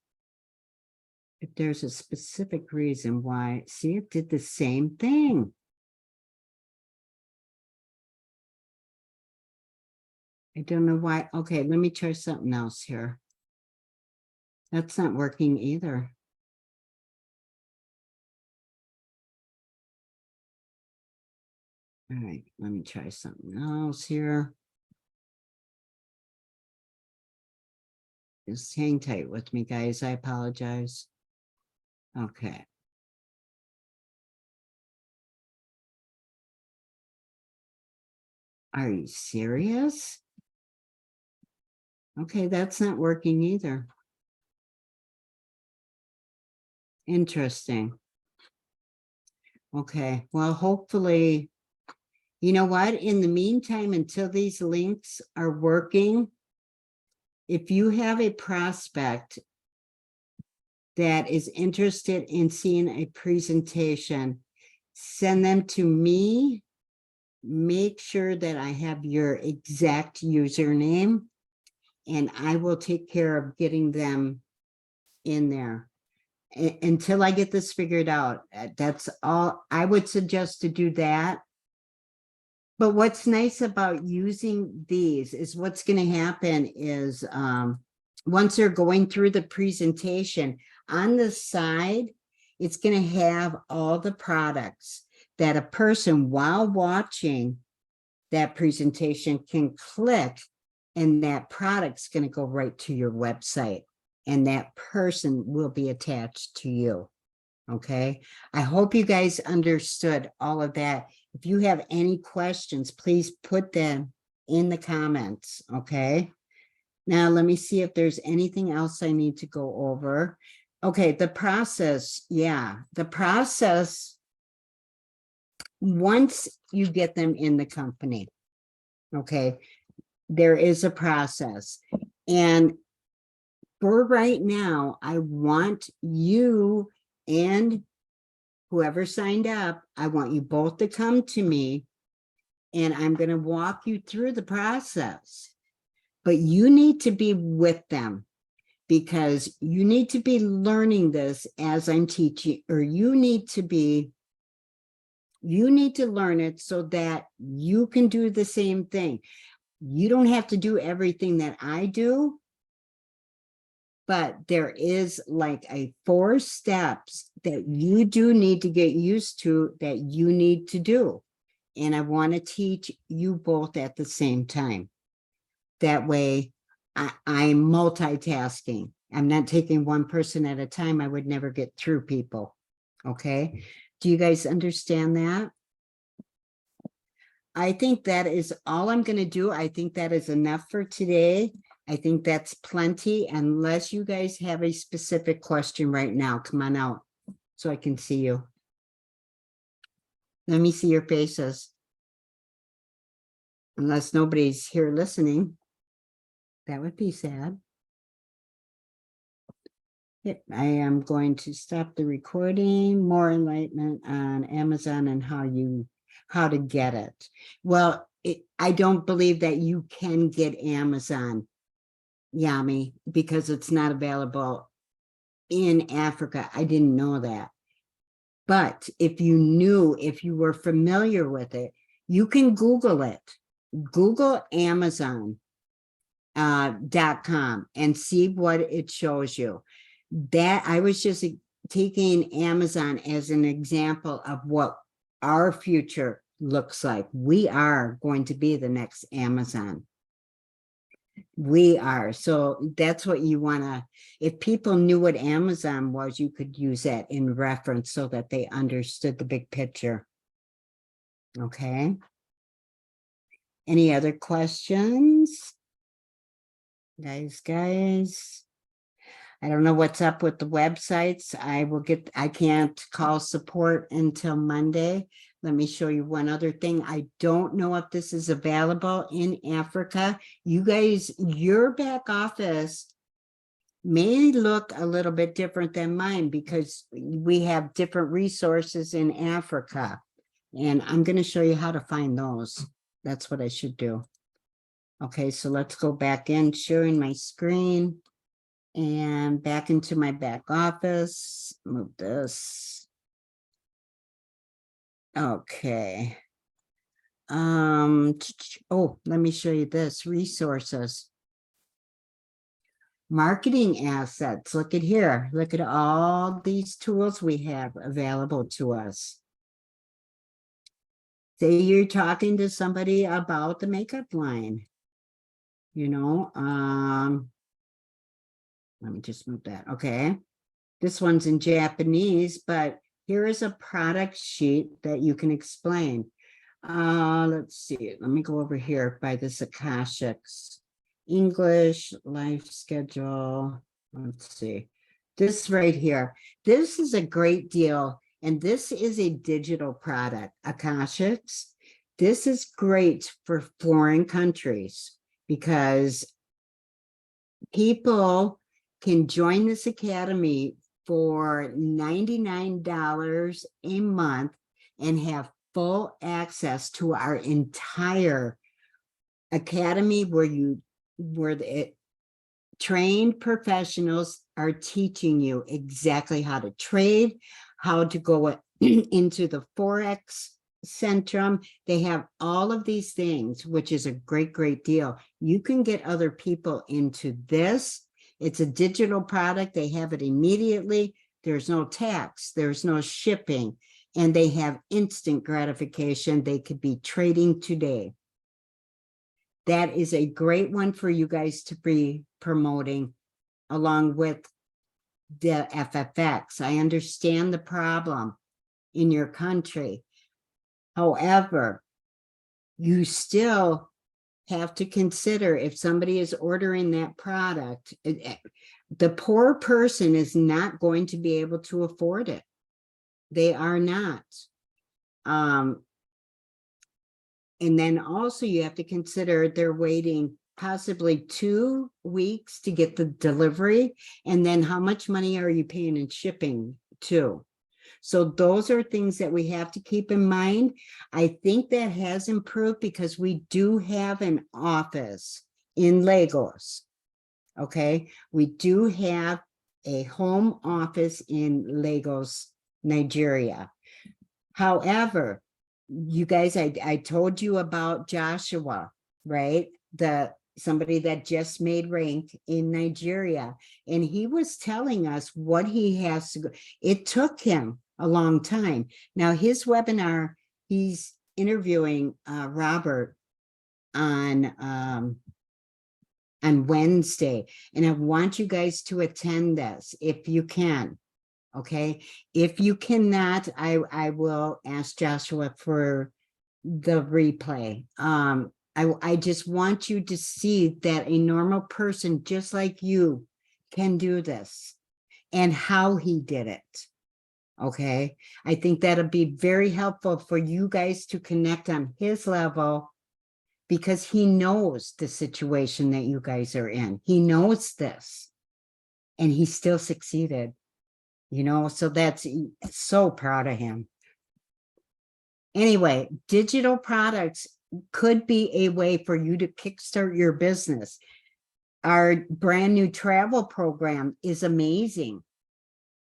if there's a specific reason why. See, it did the same thing. I don't know why. Okay, let me try something else here. That's not working either. All right, let me try something else here. Just hang tight with me, guys. I apologize. Okay. Are you serious? Okay, that's not working either. Interesting. Okay, well, hopefully, you know what? In the meantime, until these links are working, if you have a prospect that is interested in seeing a presentation, send them to me. Make sure that I have your exact username, and I will take care of getting them in there. Until I get this figured out, that's all I would suggest to do that. But what's nice about using these is what's going to happen is once they're going through the presentation, on the side, it's going to have all the products that a person, while watching that presentation, can click, and that product's going to go right to your website, and that person will be attached to you. Okay, I hope you guys understood all of that. If you have any questions, please put them in the comments. Okay, now let me see if there's anything else I need to go over. Okay, the process. Yeah, the process, once you get them in the company, okay, there is a process. And for right now, I want you and whoever signed up, I want you both to come to me, and I'm going to walk you through the process. But you need to be with them, because you need to be learning this as I'm teaching, or you need to learn it so that you can do the same thing. You don't have to do everything that I do, but there is like a 4 steps that you do need to get used to, that you need to do. And I want to teach you both at the same time. That way I'm multitasking. I'm not taking one person at a time. I would never get through people. Okay. Do you guys understand that? I think that is all I'm going to do. I think that is enough for today. I think that's plenty, unless you guys have a specific question right now. Come on out so I can see you. Let me see your faces. Unless nobody's here listening. That would be sad. Yep, I am going to stop the recording. More enlightenment on Amazon and how to get it. Well, I don't believe that you can get Amazon, Yami, because it's not available in Africa. I didn't know that. But if you were familiar with it, you can Google it. Google Amazon. .com and see what it shows you. That I was just taking Amazon as an example of what our future looks like. We are going to be the next Amazon. We are. So that's what you want to, if people knew what Amazon was, you could use that in reference so that they understood the big picture. Okay. Any other questions? Guys, I don't know what's up with the websites. I can't call support until Monday. Let me show you one other thing. I don't know if this is available in Africa. You guys, your back office may look a little bit different than mine, because we have different resources in Africa. And I'm going to show you how to find those. That's what I should do. Okay, so let's go back in, sharing my screen, and back into my back office. Move this. Okay. Oh, let me show you this. Resources. Marketing assets. Look at here. Look at all these tools we have available to us. Say you're talking to somebody about the makeup line. You know, let me just move that. Okay. This one's in Japanese, but here is a product sheet that you can explain. Let's see. Let me go over here by this Akashics. English, life schedule. Let's see. This right here. This is a great deal. And this is a digital product, Akashics. This is great for foreign countries, because people can join this academy for $99 a month and have full access to our entire academy, where the trained professionals are teaching you exactly how to trade, how to go into the Forex Centrum. They have all of these things, which is a great, great deal. You can get other people into this. It's a digital product. They have it immediately. There's no tax. There's no shipping. And they have instant gratification. They could be trading today. That is a great one for you guys to be promoting along with the FFX. I understand the problem in your country. However, you still have to consider if somebody is ordering that product, the poor person is not going to be able to afford it. They are not. And then also you have to consider they're waiting possibly 2 weeks to get the delivery. And then how much money are you paying in shipping too? So those are things that we have to keep in mind. I think that has improved because we do have an office in Lagos. Okay, we do have a home office in Lagos, Nigeria. However, you guys, I told you about Joshua, right? Somebody that just made rank in Nigeria. And he was telling us what he has to go. It took him a long time. Now his webinar, he's interviewing Robert on Wednesday. And I want you guys to attend this if you can. Okay, if you cannot, I will ask Joshua for the replay. I just want you to see that a normal person just like you can do this and how he did it. Okay, I think that'll be very helpful for you guys to connect on his level because he knows the situation that you guys are in. He knows this and he still succeeded. You know, so that's so proud of him. Anyway, digital products could be a way for you to kickstart your business. Our brand new travel program is amazing.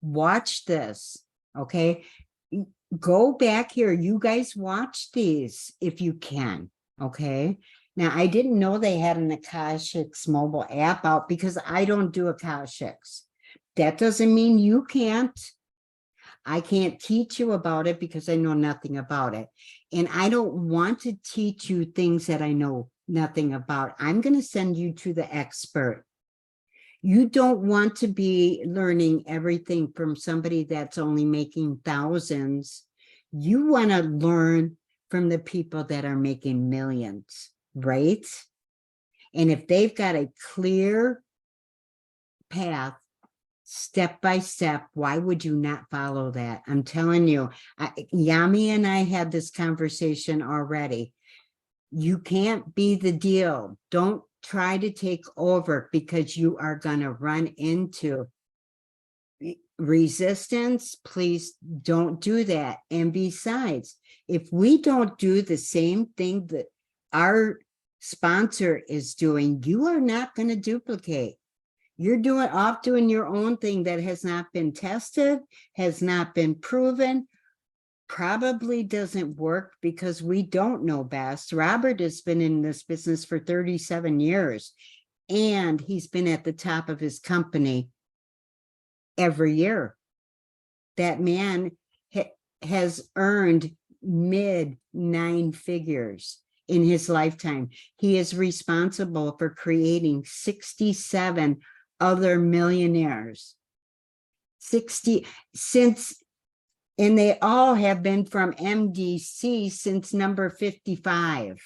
Watch this, okay? Go back here. You guys watch these if you can, okay? Now, I didn't know they had an Akashics mobile app out because I don't do Akashics. That doesn't mean you can't. I can't teach you about it because I know nothing about it. And I don't want to teach you things that I know nothing about. I'm going to send you to the expert. You don't want to be learning everything from somebody that's only making thousands. You want to learn from the people that are making millions, right? And if they've got a clear path, step by step, why would you not follow that? I'm telling you, Yami and I had this conversation already. You can't be the deal. Don't try to take over because you are going to run into resistance. Please don't do that. And besides, if we don't do the same thing that our sponsor is doing, you are not going to duplicate. You're doing your own thing that has not been tested, has not been proven, probably doesn't work because we don't know best. Robert has been in this business for 37 years, and he's been at the top of his company every year. That man has earned mid 9 figures in his lifetime. He is responsible for creating 67 other millionaires. 60 since, and they all have been from MDC since number 55.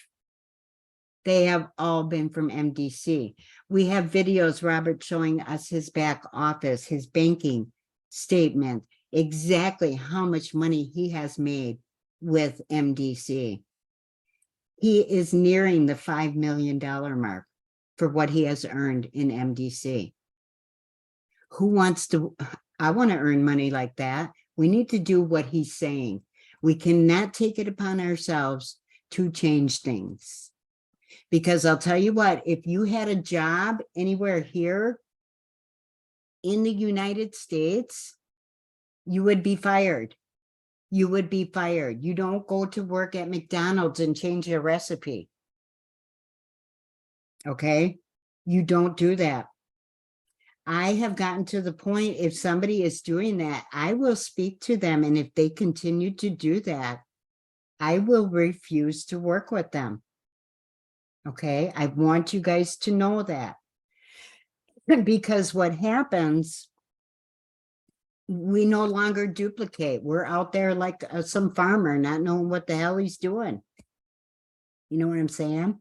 They have all been from MDC. We have videos, Robert, showing us his back office, his banking statement, exactly how much money he has made with MDC. He is nearing the $5 million mark for what he has earned in MDC. Who wants to? I want to earn money like that. We need to do what he's saying. We cannot take it upon ourselves to change things. Because I'll tell you what, if you had a job anywhere here in the United States, you would be fired. you would be fired. You don't go to work at McDonald's and change your recipe. Okay? You don't do that. I have gotten to the point, if somebody is doing that, I will speak to them. And if they continue to do that, I will refuse to work with them. Okay? I want you guys to know that. Because what happens, we no longer duplicate. We're out there like some farmer not knowing what the hell he's doing. You know what I'm saying?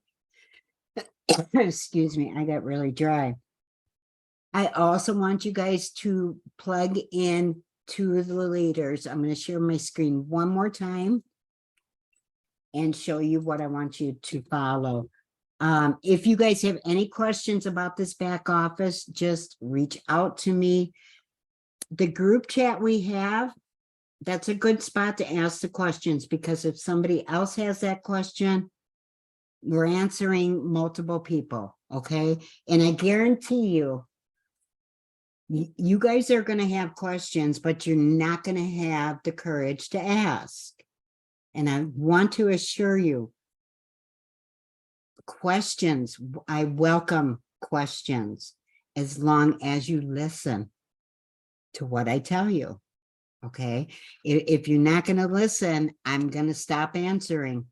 Excuse me, I got really dry. I also want you guys to plug in to the leaders. I'm going to share my screen one more time and show you what I want you to follow. If you guys have any questions about this back office, just reach out to me. The group chat we have, that's a good spot to ask the questions, because if somebody else has that question, we're answering multiple people, okay? And I guarantee you, you guys are going to have questions, but you're not going to have the courage to ask. And I want to assure you, questions, I welcome questions as long as you listen to what I tell you. Okay. If you're not going to listen, I'm going to stop answering.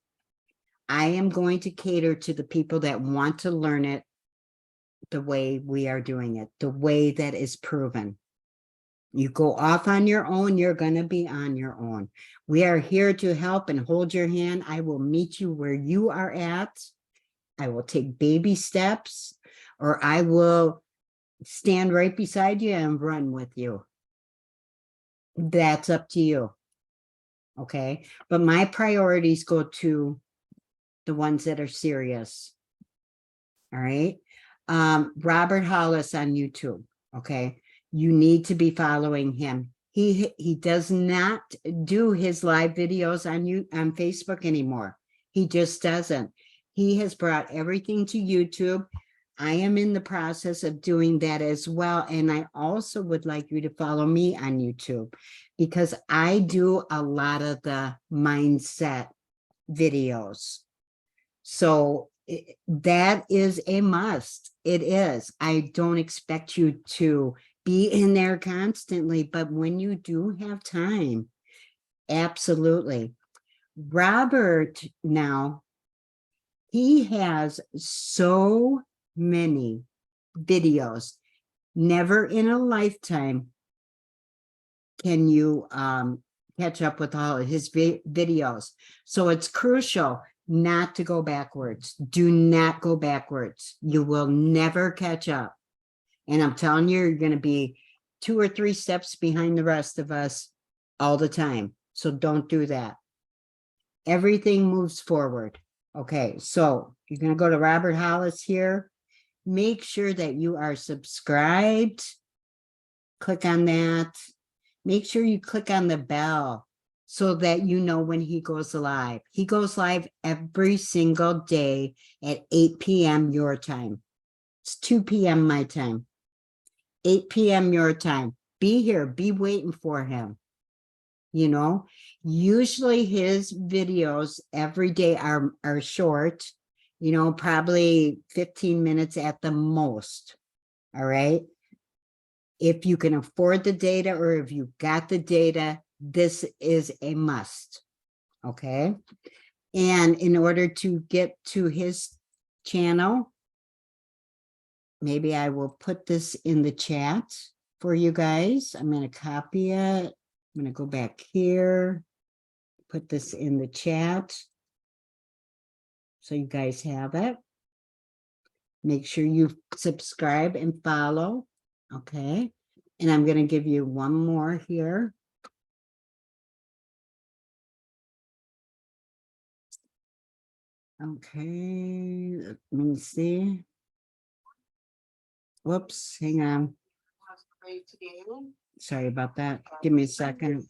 I am going to cater to the people that want to learn it the way we are doing it, the way that is proven. You go off on your own, you're going to be on your own. We are here to help and hold your hand. I will meet you where you are at. I will take baby steps, or I will stand right beside you and run with you. That's up to you. Okay. But my priorities go to the ones that are serious. All right. Robert Hollis on YouTube. Okay. You need to be following him. He does not do his live videos on Facebook anymore. He just doesn't. He has brought everything to YouTube. I am in the process of doing that as well. And I also would like you to follow me on YouTube, because I do a lot of the mindset videos. So that is a must. It is. I don't expect you to be in there constantly, but when you do have time, absolutely. Robert, now, he has so many videos. Never in a lifetime can you catch up with all of his videos. So it's crucial not to go backwards. Do not go backwards. You will never catch up. And I'm telling you, you're going to be 2 or 3 steps behind the rest of us all the time. So don't do that. Everything moves forward. Okay, so you're going to go to Robert Hollis here. Make sure that you are subscribed. Click on that. Make sure you click on the bell so that you know when he goes live. He goes live every single day at 8 p.m. your time. It's 2 p.m. my time. 8 p.m. your time. Be here. Be waiting for him. You know, usually his videos every day are short, you know, probably 15 minutes at the most. All right. If you can afford the data, or if you got the data, this is a must. Okay. And in order to get to his channel, maybe I will put this in the chat for you guys. I'm going to copy it. I'm going to go back here, put this in the chat so you guys have it. Make sure you subscribe and follow. Okay. And I'm going to give you one more here. Okay. Let me see. Whoops. Hang on. Sorry about that. Give me a second.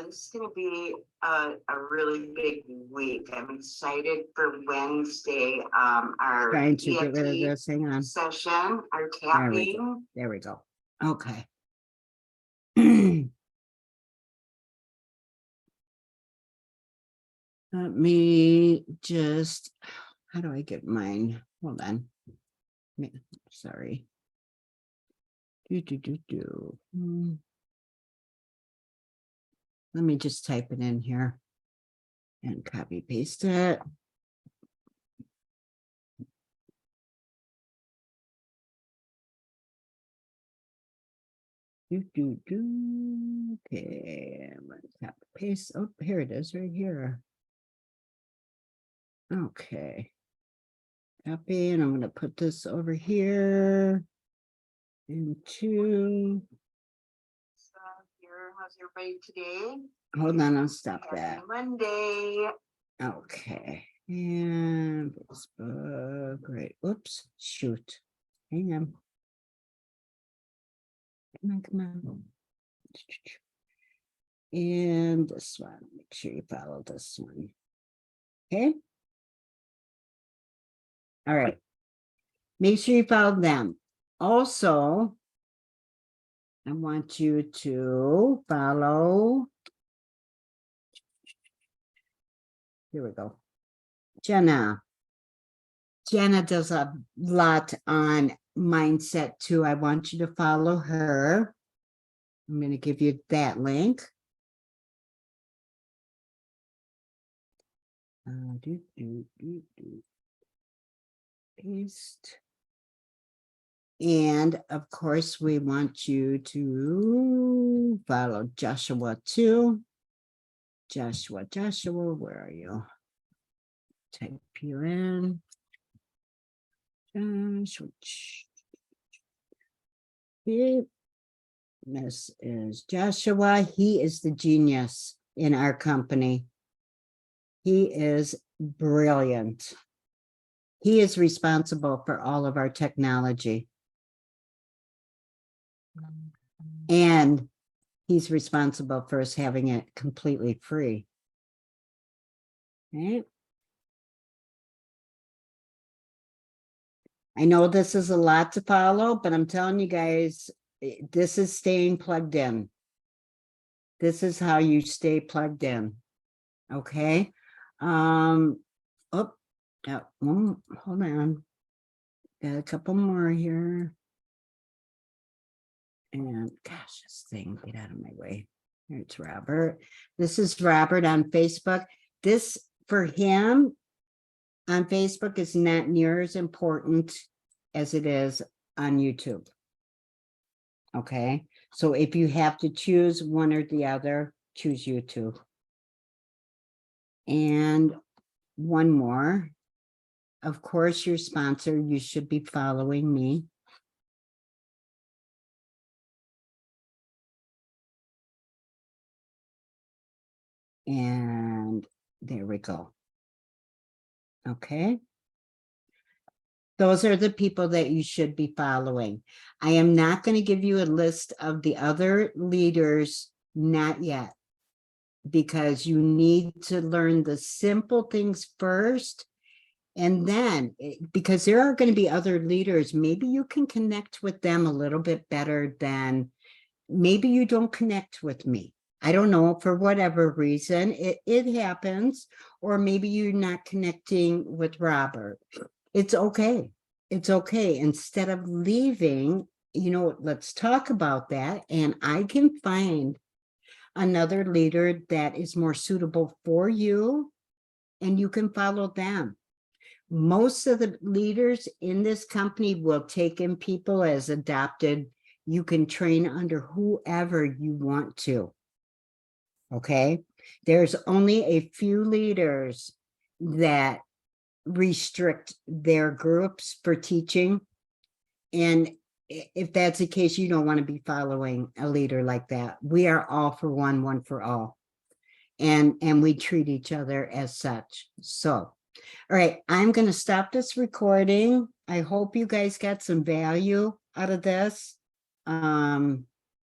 This is going to be a really big week. I'm excited for Wednesday. Our Trying to get rid of EFT this. Hang on. session, our There we go. tapping. There we go. Okay. Let me just, how do I get mine? Hold on. Sorry. Let me just type it in here and copy paste it. Okay, I'm gonna copy paste. Oh, here it is right here. Okay. Copy, and I'm gonna put this over here into, So here, how's everybody today? hold on, I'll stop Happy that. Monday. Okay, and Facebook, great, oops, shoot, hang on. Come on. And this one, make sure you follow this one. Okay. All right. Make sure you follow them. Also, I want you to follow. Here we go. Jenna. Jenna does a lot on mindset too. I want you to follow her. I'm going to give you that link. Paste. And of course, we want you to follow Joshua too. Joshua, where are you? Type you in. Joshua. This is Joshua. He is the genius in our company. He is brilliant. He is responsible for all of our technology. And he's responsible for us having it completely free. Okay. I know this is a lot to follow, but I'm telling you guys, this is staying plugged in. This is how you stay plugged in. Okay. Oh, yeah, hold on. Got a couple more here. And gosh, this thing, get out of my way. Here it's Robert. This is Robert on Facebook. This for him on Facebook is not near as important as it is on YouTube. Okay, so if you have to choose one or the other, choose YouTube. And one more. Of course, your sponsor, you should be following me. And there we go. Okay. Those are the people that you should be following. I am not going to give you a list of the other leaders, not yet, because you need to learn the simple things first. And then, because there are going to be other leaders, maybe you can connect with them a little bit better than maybe you don't connect with me. I don't know, for whatever reason, it happens, or maybe you're not connecting with Robert. It's okay. It's okay. Instead of leaving, let's talk about that. And I can find another leader that is more suitable for you, and you can follow them. Most of the leaders in this company will take in people as adopted. You can train under whoever you want to. Okay. There's only a few leaders that restrict their groups for teaching. And if that's the case, you don't want to be following a leader like that. We are all for one, one for all. And we treat each other as such. So, all right, I'm going to stop this recording. I hope you guys got some value out of this.